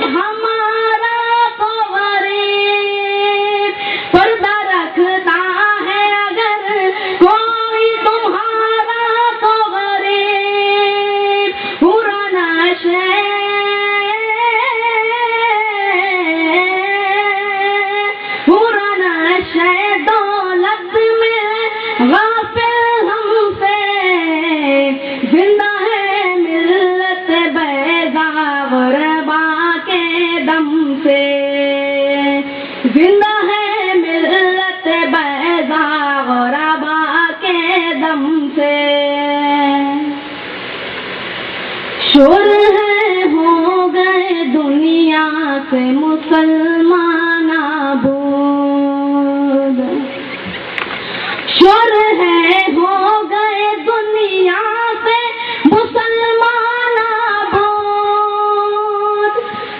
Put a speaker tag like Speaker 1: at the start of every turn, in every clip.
Speaker 1: ہمارا تو غریب پردہ رکھتا ہے اگر کوئی تمہارا تو غریب پرانا دولت میں غافل ہم سے زندہ ہے ملت بیضا غربا کے دم سے زندہ ہے ملت بیضا غربا کے دم سے شور ہے ہو گئے دنیا سے مسلمان آبود شور ہے ہو گئے دنیا سے مسلمان آبود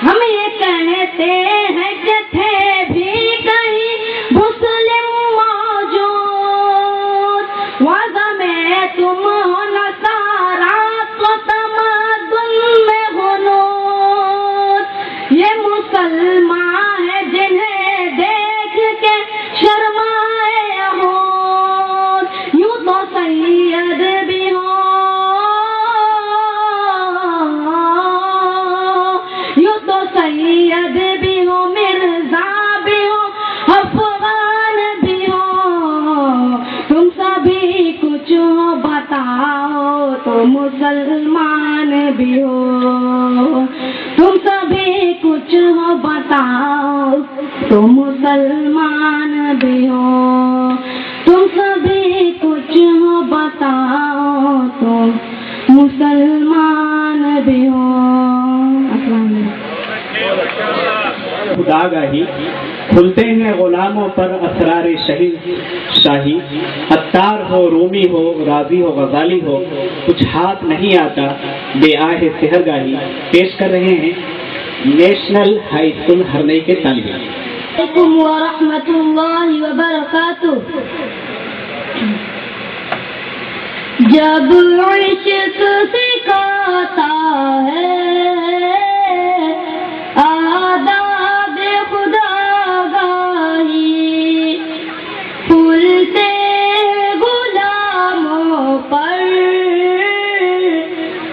Speaker 1: ہم یہ کہتے ہیں کہ تھے بھی کہیں مسلم موجود وضع میں تم ہو نصارا کو تمدن میں غنود یہ مسلمان ہے جنہیں دیکھ کے شرمائے یہود یوں تو سید بھی ہو یوں تو سید بھی ہو مرزا بھی ہو افغان بھی ہو تم سبھی کچھ ہو بتاؤ تو مسلمان بھی ہو تم سبھی کچھ ہو بتاؤ تو مسلمان بھی ہو تم سبھی کچھ ہو بتاؤ تو مسلمان بھی ہو
Speaker 2: خداگاہی کھلتے ہیں غلاموں پر اسرار شاہی عطار ہو رومی ہو راضی ہو غزالی ہو کچھ ہاتھ نہیں آتا بے آہ سحرگاہی پیش کر رہے ہیں نیشنل ہائی اسکول ہرنئی کے طالب علم.
Speaker 1: علیکم ورحمۃ اللہ وبرکاتہ. جب عشق سکھاتا ہے آداب خداگاہی پھولتے غلاموں پر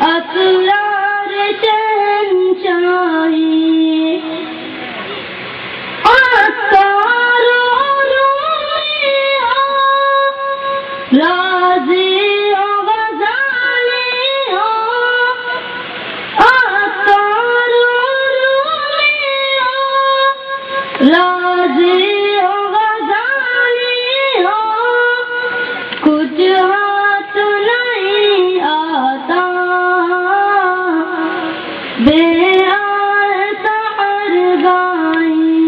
Speaker 1: اسرار شہنشاہی راضی ہو غزالی ہو آثار رومی ہو راضی ہو غزالی ہو کچھ ہاتھ نہیں آتا بے آہ سحرگاہی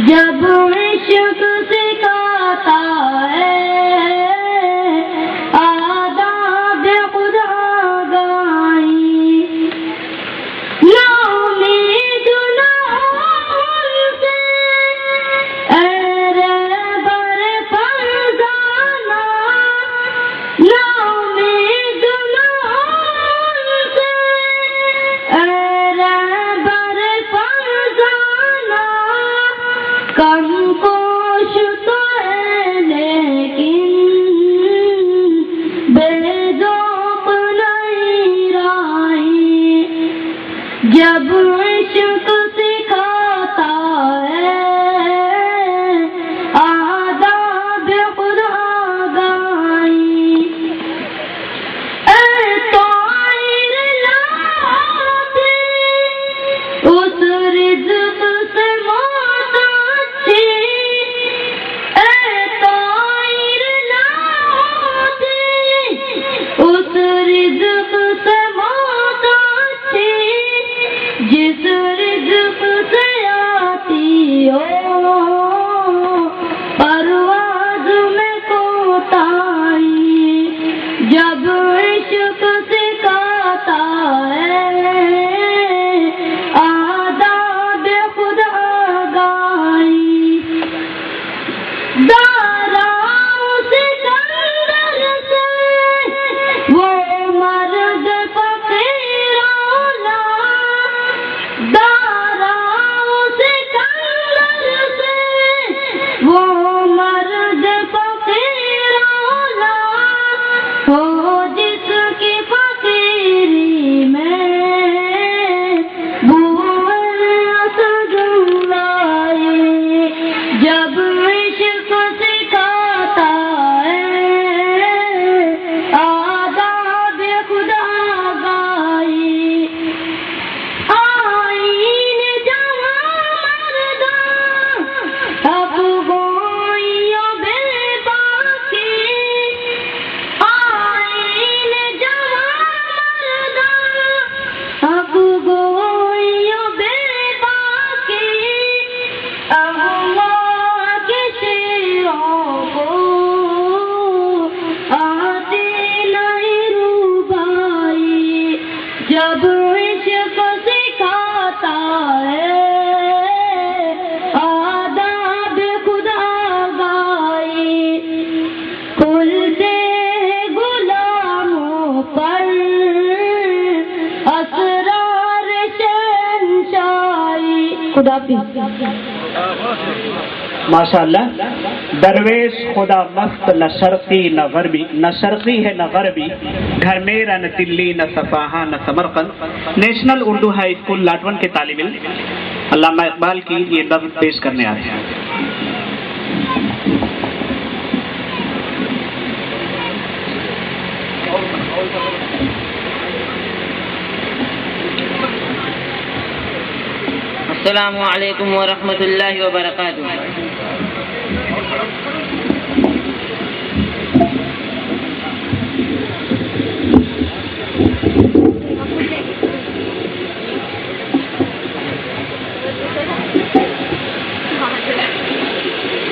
Speaker 1: جب عشق سکھاتا ہے آداب خداگاہی نا امید نہ ہو ان سے اے رہبر فرزانہ نا امید نہ ہو ان سے اے رہبر فرزانہ کم کوش تو ہے لیکن بے ذوق نہیں راہی جب عشق سکھاتا ہے آداب خداگاہی اے طائر لاتے اس رزق سے محتاجی اے طائر لاتے اس رزق سے محتاجی جس رزق سے آتی ہو پرواز میں کوتاہی جب عشق سکھاتا ہے آداب خداگاہی داراؤ سکندر سے وہ مرد فقیرانہ دارا سے کندر سے وہ مرد فقیرانا ہو جس کی فقیری میں بھوئے اسد لائی جب عشق سکھاتا ہے آداب خدا گائی آئین جوان مرداں اب گوئیوں بے باکی آئین جوان مرداں اب گوئیوں بے باکی اب ماں کے شیروں کو آتی نہیں روبائی جب عشق سکھاتا ہے آداب خدا گائی کھلتے غلاموں پر اسرار شہنشاہی خدا
Speaker 2: ماشاء اللہ. درویش خدا مست نہ شرقی نہ غربی، نہ شرقی ہے نہ غربی، گھر میرا نہ دلی نہ صفاہا نہ Samarkand. National Urdu high school لاٹون کے طالب علم علامہ اقبال کی یہ نظم پیش کرنے آئے ہیں.
Speaker 3: السلام علیکم ورحمۃ اللہ وبرکاتہ.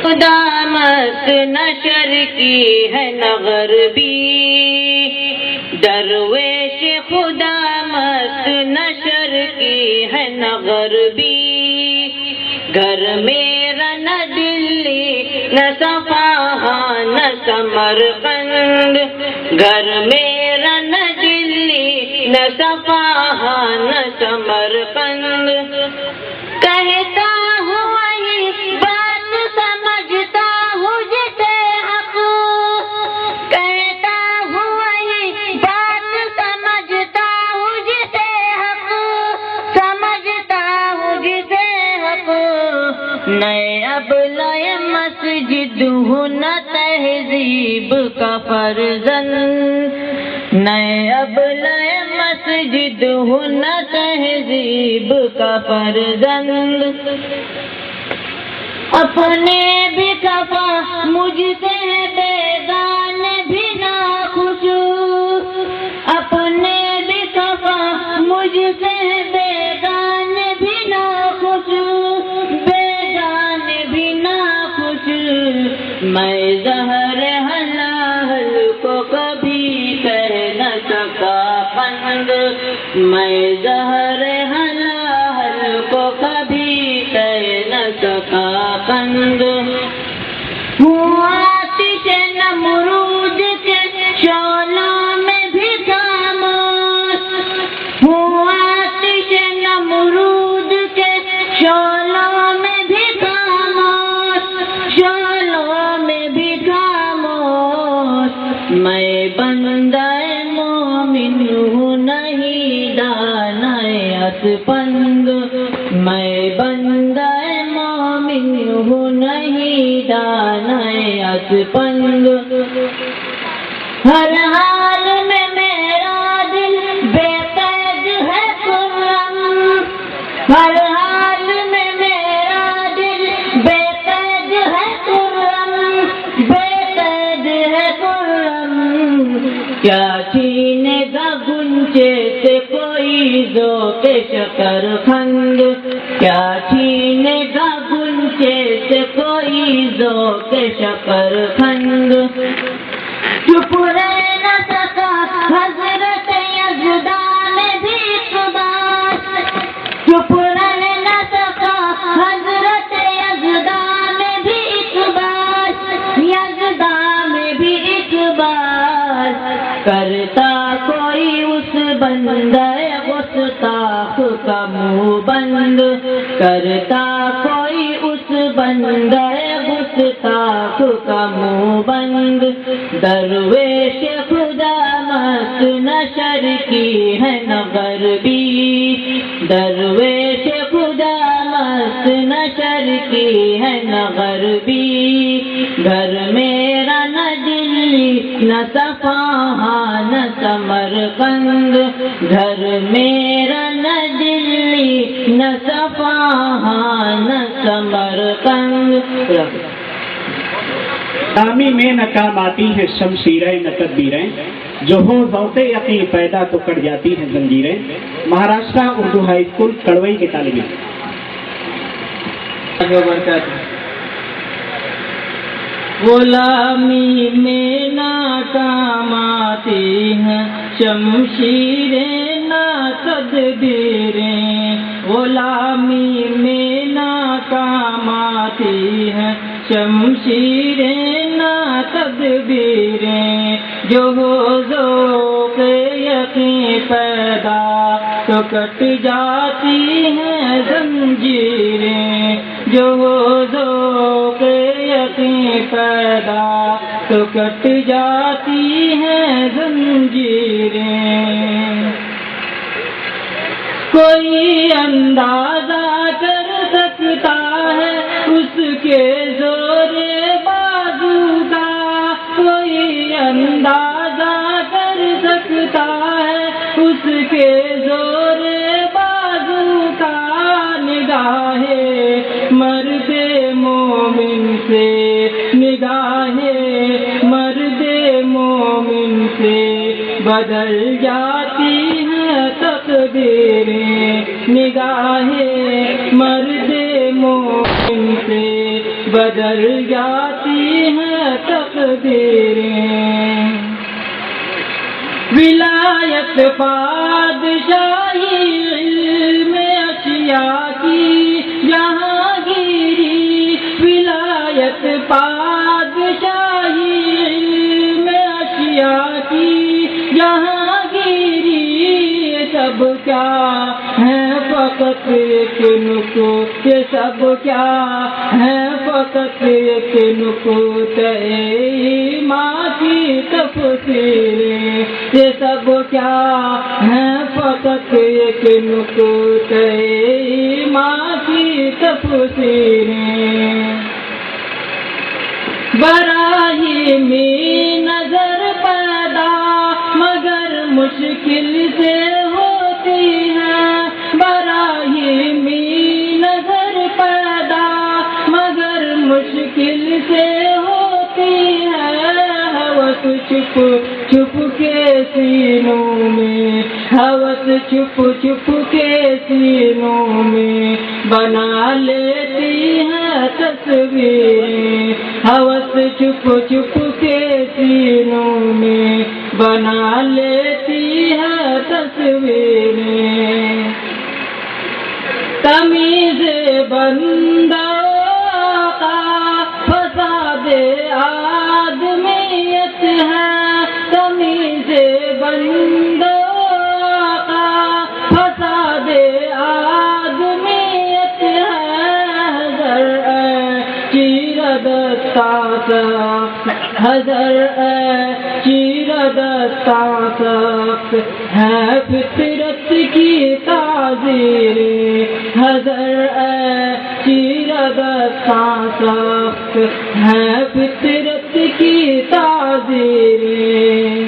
Speaker 3: خدا مست نشر کی ہے نہ غربی، درویش خدا مست نشر کی ہے نہ غربی، گھر میرا نہ دلی نہ صفاہا نہ سمرقند، گھر میرا نہ دلی نہ صفاہا نہ سمرقند. کہتا ہوں وہی بات سمجھتا ہوں جسے حق، کہتا ہوں وہی بات سمجھتا ہوں جسے حق، سمجھتا ہوں جسے حق. نئے ابلۂ مسجد ہوں نہ تہذیب کا فرزند، نئے ابلۂ مسجد ہوں نہ تہذیب کا فرزند. اپنے بھی خفا مجھ سے بیگان بھی ناخوش، اپنے بھی خفا مجھ سے بیگان بھی ناخوش، بیگان بھی ناخوش. میں زہر حلال کو کبھی کہہ نہ سکا قند، میں زہر حلال کو کبھی کہہ نہ سکا قند. ہوں آتش نمرود کے شعلوں میں بھی خاموش، ہوں آتش نمرود کے شعلوں میں بھی خاموش، شعلوں میں بھی خاموش. میں بندہ مومن ہوں نہیں دانۂ اسپند، میں بندہ مومن ہوں نہیں دانۂ اسپند. ہر حال میں میرا دل بے قید ہے خرم، ہر حال میں میرا دل بے قید ہے خرم، بے قید ہے خرم. کیا چھینے گا گنچے سے کوئی ذوق شکر خند، کیا چھینے گا گنچے سے کوئی ذوق شکر خند. چپ رہ نہ سکا حضرت یزدان بھی اقبال، چپ رہ نہ سکا حضرت یزدان بھی اقبال، یزدان بھی اقبال. کرتا کوئی اس بندہ گستاخ کا منہ بند، بند کرتا کوئی اس بندے گستاخ کا منہ بند درویش خدا مست نشر کی ہے نہ غربی درویش خدا مست نشر کی ہے نہ غربی گھر میرا نہ دلی نہ صفحہ نہ سمرقند گھر میرا نہ دلی نہ صفحہ نہ سمرقند
Speaker 2: نامی میں نہ کام آتی ہیں شمشیریں نہ تدبیریں جو ہو ذوق یقین پیدا تو کٹ جاتی ہیں زنجیریں مہاراشٹرا اردو ہائی اسکول کڑوئی کے طالب
Speaker 3: غلامی میں ناکام آتی ہیں شمشیریں نہ تدبیریں غلامی میں ناکام آتی ہیں شمشیریں نہ تدبیریں جو ہو ذوق یقین پیدا تو کٹ جاتی ہیں زنجیریں جو ہو ذوق یقین پیدا تو کٹ جاتی ہیں زنجیریں کوئی اندازہ کر سکتا ہے اس کے زور بازو کا کوئی اندازہ کر سکتا ہے اس کے زور بازو کا نگاہ مرد مومن سے نگاہ مرد مومن سے بدل جاتی ہیں تقدیریں نگاہ مرد مومن سے بدل جاتی ہیں تقدیریں ولایت بادشاہی علم اشیاء کی جہانگیری ولایت بادشاہی علم اشیاء کی جہانگیری سب کیا ہے فقط ایک نقطہ یہ سب کیا ہے فقط ایک نقطہ ایمان کی تفسیریں یہ سب کیا ہے فقط ایک نقطہ ایمان کی تفسیریں براہیمی نظر پیدا مگر مشکل سے ہوتی ہے براہیمی نظر پیدا مگر مشکل سے ہوتی ہے ہوس چھپ چھپ کے سینوں میں ہوس چھپ چھپ کے سینوں میں بنا لیتی ہے تصویریں ہوس چھپ چھپ کے سینوں میں بنا لیتی ہے تصویریں تمیز بندہ کا فساد آدمیت ہے تمیز بندہ کا فساد آدمیت ہے چیر دستا حضر چیر دستا سخت ہے فطرت کی تعزیریں حضر چیر دستا سخت ہے فطرت کی تعزیریں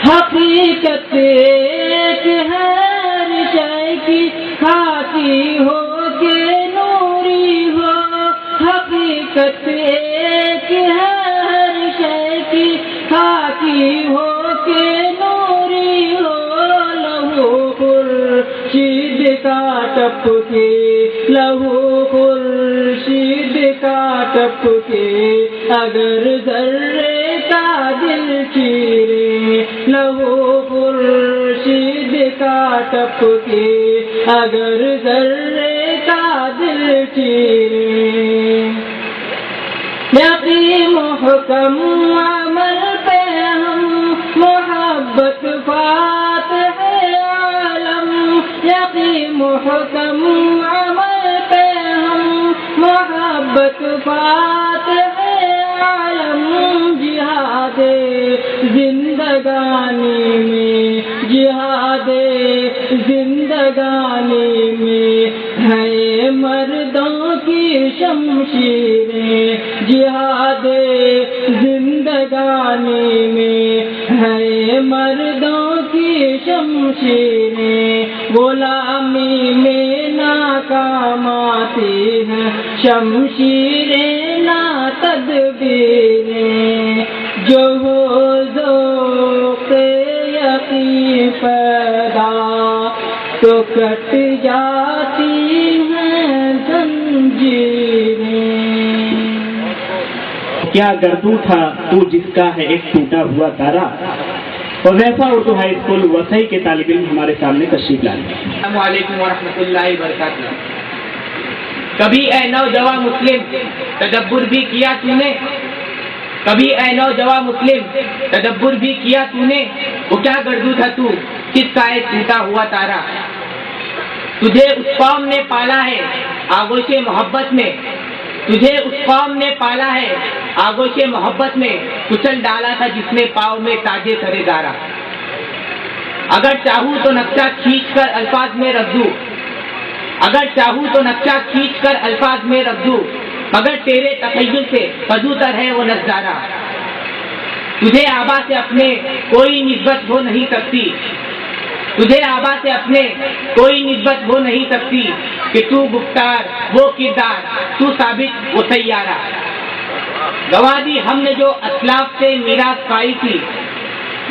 Speaker 3: حقیقت ایک ہے ہر شے کی خاکی ہو کے نوری ہو حقیقت ایک ہے ہر شے کی خاکی ہو کے نوری ہو لہو خورشید کا ٹپ کے لہو خورشید کا ٹپ کے اگر ذرے کا دل چیرے لہو خورشید کا ٹپ کے اگر ذرے کا دل چیرے یقین محکم عمل پہ ہم محبت فاتح عالم یقین محکم عمل پہ ہم محبت فاتح عالم جہاد زندگانی میں جہاد زندگانی میں ہے مردوں کی شمشیریں جہاد زندگانی میں ہے مردوں کی شمشیریں غلامی میں ناکام آتی ہیں شمشیریں نا تدبیریں جو ہو ذوق یقین پیدا تو کٹ جاتی ہیں زنجیریں.
Speaker 2: کیا گردو تھا تو جس کا ہے ایک ٹوٹا ہوا تارا. وظیفہ اردو ہائی اسکول وسئی کے طالب علم ہمارے سامنے تشریف لائے.
Speaker 4: السلام علیکم ورحمۃ اللہ وبرکاتہ. کبھی اے نوجوان مسلم تدبر بھی کیا تو نے, کبھی اے نوجوان مسلم تدبر بھی کیا تو نے, وہ کیا گردو تھا تو کس کا ایک ٹوٹا ہوا تارا. تجھے اس قوم نے پالا ہے آگوش محبت میں, تجھے اس قوم نے پالا ہے آگوش محبت میں, کچل ڈالا تھا جس نے پاؤں میں تاجے سرے دارا. اگر چاہوں تو نقشہ کھینچ کر الفاظ میں رکھ دوں, اگر چاہوں تو نقشہ کھینچ کر الفاظ میں رکھ دوں, مگر تیرے تخیل سے بدوتر ہے وہ نظارہ. تجھے آبا سے اپنے کوئی نسبت ہو نہیں سکتی, تجھے آبا سے اپنے کوئی نسبت ہو نہیں سکتی کہ تو گفتار وہ کردار تو ثابت وہ سیارہ. گواہ دی ہم نے جو اسلاف سے میراث پائی تھی,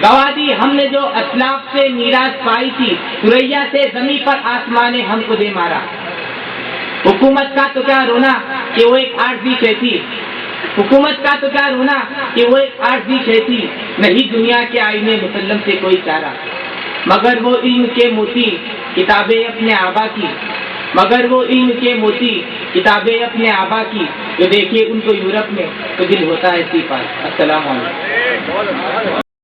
Speaker 4: گواہ دی ہم نے جو اسلاف سے میراث پائی تھی, سریا سے زمین پر آسمان نے ہم کو دے مارا. حکومت کا تو کیا رونا کہ وہ ایک عارضی شے تھی, حکومت کا تو کیا رونا کہ وہ ایک عارضی شے تھی, نہیں دنیا کے آئینے مسلم سے کوئی چارہ. مگر وہ علم کے موتی کتابیں اپنے آبا کی, مگر وہ علم کے موتی کتابیں اپنے آبا کی, جو دیکھے ان کو یورپ میں تو دل ہوتا ہے سی پاس. السلام علیکم.